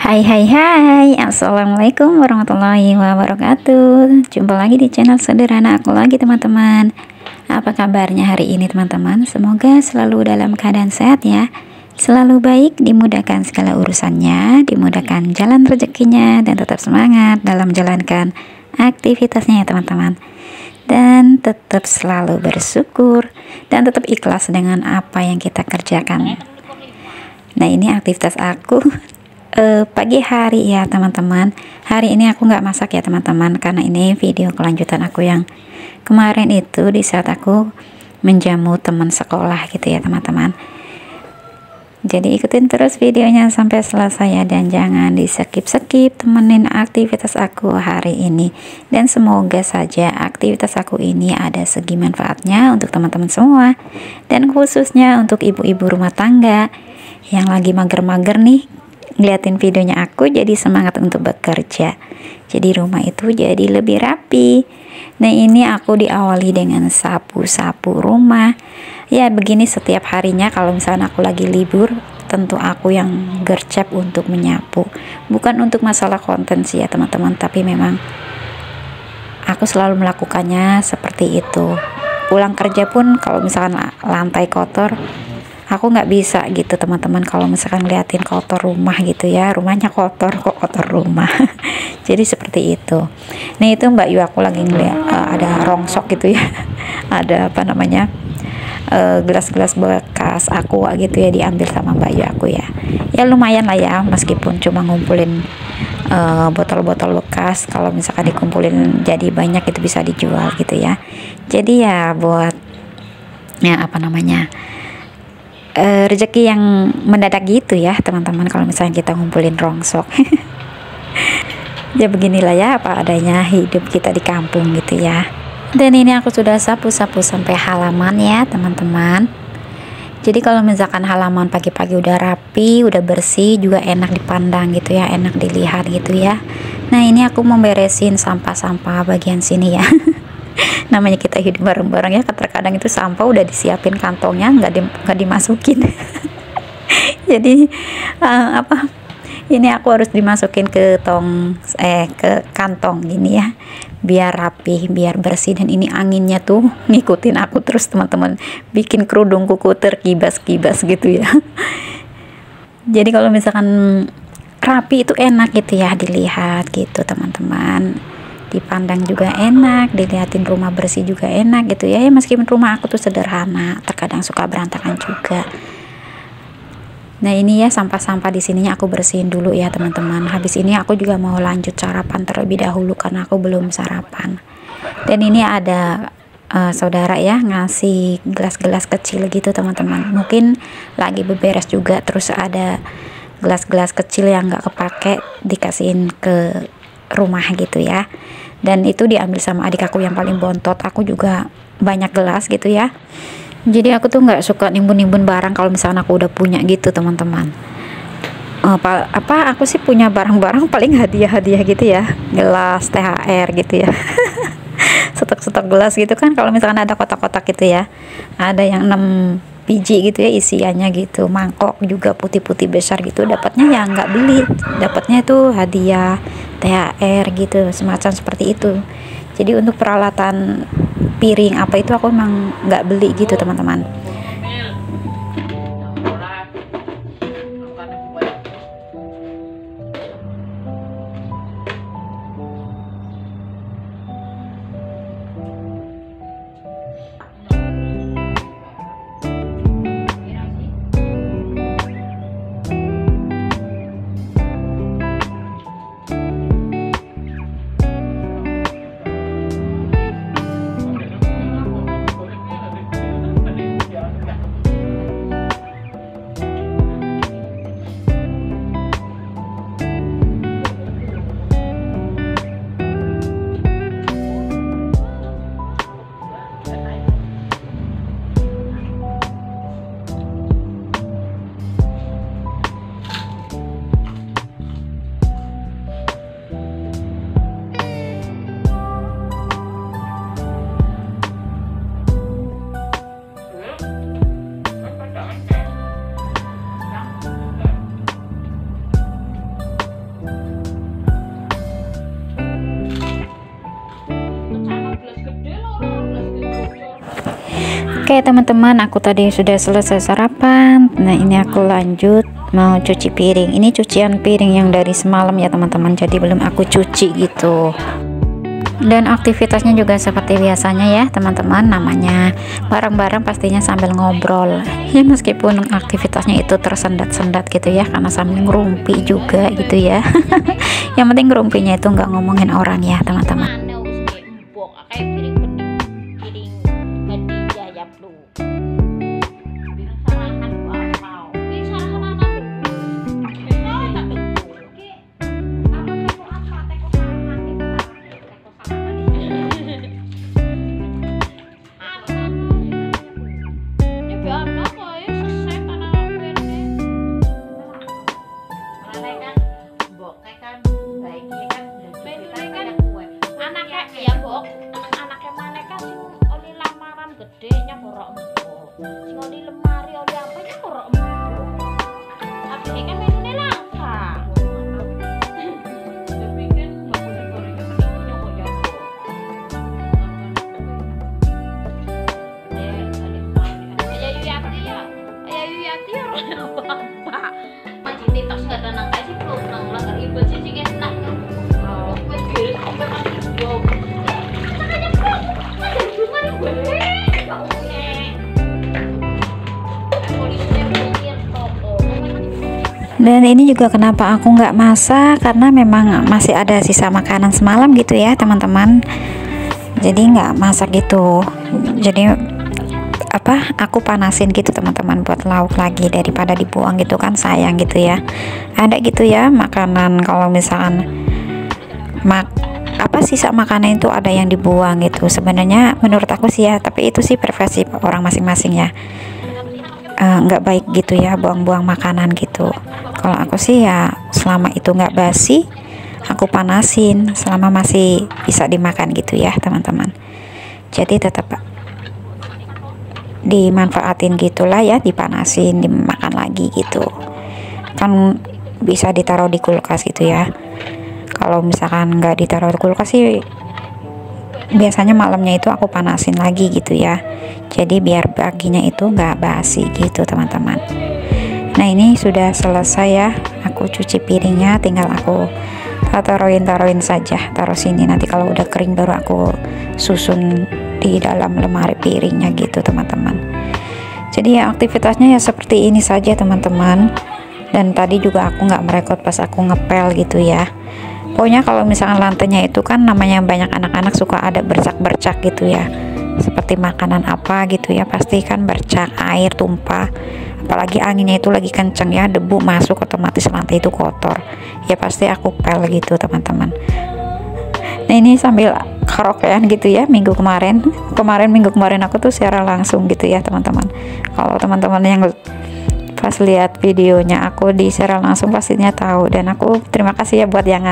Hai hai hai, Assalamualaikum warahmatullahi wabarakatuh. Jumpa lagi di channel sederhana aku lagi teman-teman. Apa kabarnya hari ini teman-teman? Semoga selalu dalam keadaan sehat ya. Selalu baik, dimudahkan segala urusannya, dimudahkan jalan rezekinya, dan tetap semangat dalam menjalankan aktivitasnya ya teman-teman. Dan tetap selalu bersyukur dan tetap ikhlas dengan apa yang kita kerjakan. Nah, ini aktivitas aku pagi hari ya teman-teman. Hari ini aku nggak masak ya teman-teman, karena ini video kelanjutan aku yang kemarin itu di saat aku menjamu teman sekolah gitu ya teman-teman. Jadi ikutin terus videonya sampai selesai ya, dan jangan di skip-skip, temenin aktivitas aku hari ini. Dan semoga saja aktivitas aku ini ada segi manfaatnya untuk teman-teman semua, dan khususnya untuk ibu-ibu rumah tangga yang lagi mager-mager nih ngeliatin videonya aku, jadi semangat untuk bekerja, jadi rumah itu jadi lebih rapi. Nah, ini aku diawali dengan sapu-sapu rumah ya. Begini setiap harinya kalau misalnya aku lagi libur, tentu aku yang gercep untuk menyapu. Bukan untuk masalah konten sih ya teman-teman, tapi memang aku selalu melakukannya seperti itu. Pulang kerja pun kalau misalkan lantai kotor, aku nggak bisa gitu teman-teman kalau misalkan liatin kotor rumah gitu ya, rumahnya kotor kok kotor rumah. Jadi seperti itu. Nah, itu Mbak Yu aku lagi ngeliat ada rongsok gitu ya. Ada apa namanya, gelas-gelas bekas aqua gitu ya, diambil sama Mbak Yu aku ya. Ya lumayan lah ya, meskipun cuma ngumpulin botol-botol bekas. Kalau misalkan dikumpulin jadi banyak, itu bisa dijual gitu ya. Jadi ya buat ya apa namanya, rezeki yang mendadak gitu ya teman-teman, kalau misalnya kita ngumpulin rongsok. Ya beginilah ya apa adanya hidup kita di kampung gitu ya. Dan ini aku sudah sapu-sapu sampai halaman ya teman-teman. Jadi kalau misalkan halaman pagi-pagi udah rapi, udah bersih, juga enak dipandang gitu ya, enak dilihat gitu ya. Nah, ini aku mau beresin sampah-sampah bagian sini ya. Namanya kita hidup bareng-bareng ya, terkadang itu sampah udah disiapin kantongnya, nggak dimasukin. Jadi ini aku harus dimasukin ke ke kantong gini ya, biar rapi, biar bersih. Dan ini anginnya tuh ngikutin aku terus teman-teman, bikin kerudung kuku terkibas-kibas gitu ya. Jadi kalau misalkan rapi itu enak gitu ya dilihat gitu teman-teman, dipandang juga enak, dilihatin rumah bersih juga enak gitu ya. Meskipun rumah aku tuh sederhana, terkadang suka berantakan juga. Nah, ini ya sampah-sampah di sininya aku bersihin dulu ya teman-teman. Habis ini aku juga mau lanjut sarapan terlebih dahulu karena aku belum sarapan. Dan ini ada saudara ya ngasih gelas-gelas kecil gitu teman-teman. Mungkin lagi beberes juga, terus ada gelas-gelas kecil yang nggak kepake dikasihin ke rumah gitu ya. Dan itu diambil sama adik aku yang paling bontot. Aku juga banyak gelas gitu ya. Jadi aku tuh nggak suka nimbun-nimbun barang kalau misalnya aku udah punya gitu teman-teman. Aku sih punya barang-barang paling hadiah-hadiah gitu ya, gelas THR gitu ya. Stok-stok gelas gitu kan, kalau misalkan ada kotak-kotak gitu ya, ada yang 6 biji gitu ya isiannya gitu, mangkok juga putih-putih besar gitu, dapatnya ya nggak beli, dapatnya itu hadiah THR gitu, semacam seperti itu. Jadi untuk peralatan piring apa itu aku emang nggak beli gitu teman-teman. Oke teman-teman, aku tadi sudah selesai sarapan. Nah ini aku lanjut mau cuci piring. Ini cucian piring yang dari semalam ya teman-teman, jadi belum aku cuci gitu. Dan aktivitasnya juga seperti biasanya ya teman-teman, namanya bareng-bareng pastinya sambil ngobrol ya, meskipun aktivitasnya itu tersendat-sendat gitu ya, karena sambil ngerumpi juga gitu ya. Yang penting ngerumpinya itu nggak ngomongin orang ya teman-teman. Dan ini juga kenapa aku nggak masak, karena memang masih ada sisa makanan semalam gitu ya teman-teman, jadi nggak masak gitu. Jadi aku panasin gitu teman-teman buat lauk lagi, daripada dibuang gitu kan, sayang gitu ya. Ada gitu ya makanan, kalau misalkan sisa makanan itu ada yang dibuang gitu, sebenarnya menurut aku sih ya, tapi itu sih preferensi orang masing-masing ya. Nggak baik gitu ya buang-buang makanan gitu. Kalau aku sih ya, selama itu nggak basi aku panasin selama masih bisa dimakan gitu ya teman-teman. Jadi tetap dimanfaatin gitulah ya, dipanasin, dimakan lagi gitu kan, bisa ditaruh di kulkas gitu ya. Kalau misalkan nggak ditaruh di kulkas sih, biasanya malamnya itu aku panasin lagi gitu ya, jadi biar paginya itu nggak basi gitu teman-teman. Nah ini sudah selesai ya, aku cuci piringnya, tinggal aku taruhin saja, taruh sini, nanti kalau udah kering baru aku susun di dalam lemari piringnya gitu teman-teman. Jadi ya aktivitasnya ya seperti ini saja teman-teman. Dan tadi juga aku nggak merekod pas aku ngepel gitu ya. Pokoknya kalau misalkan lantainya itu kan namanya banyak anak-anak suka ada bercak-bercak gitu ya, seperti makanan apa gitu ya, pasti kan bercak, air tumpah, apalagi anginnya itu lagi kenceng ya, debu masuk otomatis lantai itu kotor ya, pasti aku pel gitu teman-teman. Nah ini sambil karaokean gitu ya, minggu kemarin aku tuh siaran langsung gitu ya teman-teman. Kalau teman-teman yang pas lihat videonya aku di siaran langsung pastinya tahu. Dan aku terima kasih ya buat yang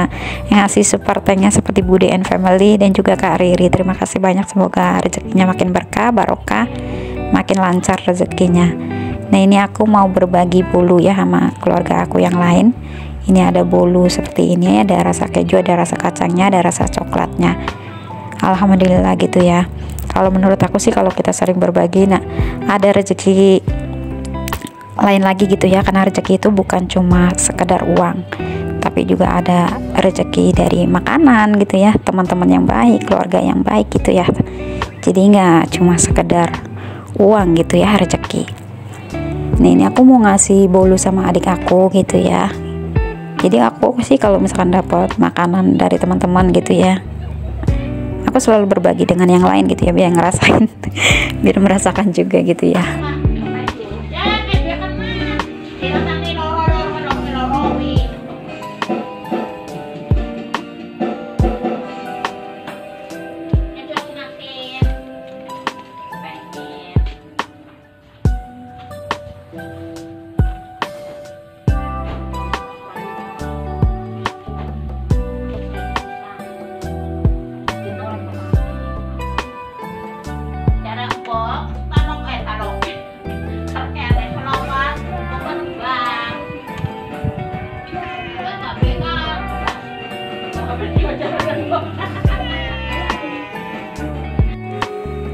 ngasih supportnya seperti Bude and Family dan juga Kak Riri, terima kasih banyak, semoga rezekinya makin berkah, barokah, makin lancar rezekinya. Nah ini aku mau berbagi bolu ya sama keluarga aku yang lain. Ini ada bolu seperti ini, ada rasa keju, ada rasa kacangnya, ada rasa coklatnya. Alhamdulillah gitu ya. Kalau menurut aku sih kalau kita sering berbagi, nah ada rezeki lain lagi gitu ya, karena rezeki itu bukan cuma sekedar uang, tapi juga ada rezeki dari makanan gitu ya, teman-teman yang baik, keluarga yang baik gitu ya. Jadi nggak cuma sekedar uang gitu ya rezeki. Nah ini aku mau ngasih bolu sama adik aku gitu ya. Jadi aku sih kalau misalkan dapat makanan dari teman-teman gitu ya, aku selalu berbagi dengan yang lain gitu ya, biar ngerasain biar merasakan juga gitu ya.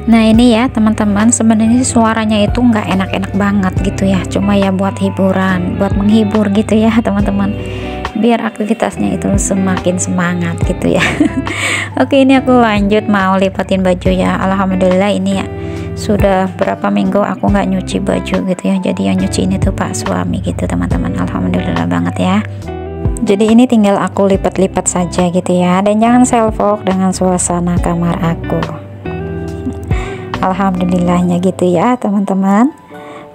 Nah ini ya teman-teman, sebenarnya suaranya itu nggak enak-enak banget gitu ya, cuma ya buat hiburan, buat menghibur gitu ya teman-teman, biar aktivitasnya itu semakin semangat gitu ya. Oke, ini aku lanjut mau lipatin baju ya. Alhamdulillah ini ya sudah berapa minggu aku nggak nyuci baju gitu ya, jadi yang nyuci ini tuh Pak suami gitu teman-teman. Alhamdulillah banget ya. Jadi ini tinggal aku lipat-lipat saja gitu ya, dan jangan selfie dengan suasana kamar aku. Alhamdulillahnya gitu ya teman-teman.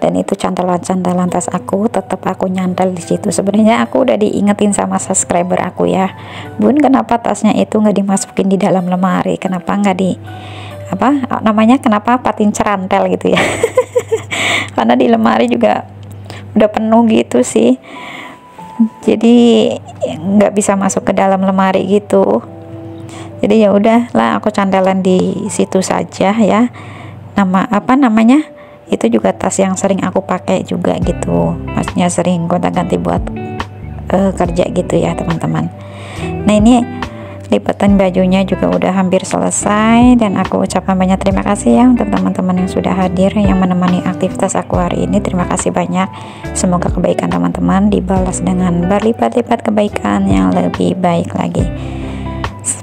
Dan itu cantelan-cantelan tas aku tetap aku nyantel di situ. Sebenarnya aku udah diingetin sama subscriber aku ya, Bun, kenapa tasnya itu nggak dimasukin di dalam lemari, kenapa nggak di apa namanya, kenapa patin cerantel gitu ya. Karena di lemari juga udah penuh gitu sih, jadi nggak bisa masuk ke dalam lemari gitu. Jadi ya udahlah aku cantelan di situ saja ya. Namanya itu juga tas yang sering aku pakai juga gitu, maksudnya sering gonta-ganti buat kerja gitu ya teman-teman. Nah ini lipatan bajunya juga udah hampir selesai, dan aku ucapkan banyak terima kasih ya untuk teman-teman yang sudah hadir yang menemani aktivitas aku hari ini. Terima kasih banyak, semoga kebaikan teman-teman dibalas dengan berlipat-lipat kebaikan yang lebih baik lagi.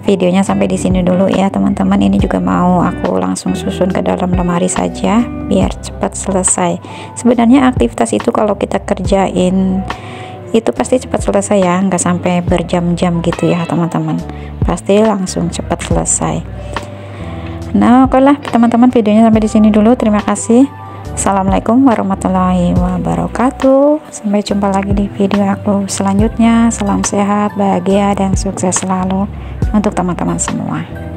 Videonya sampai di sini dulu ya teman-teman. Ini juga mau aku langsung susun ke dalam lemari saja biar cepat selesai. Sebenarnya aktivitas itu kalau kita kerjain itu pasti cepat selesai ya, nggak sampai berjam-jam gitu ya teman-teman, pasti langsung cepat selesai. Nah oke lah teman-teman, videonya sampai di sini dulu. Terima kasih. Assalamualaikum warahmatullahi wabarakatuh. Sampai jumpa lagi di video aku selanjutnya. Salam sehat, bahagia, dan sukses selalu untuk teman-teman semua.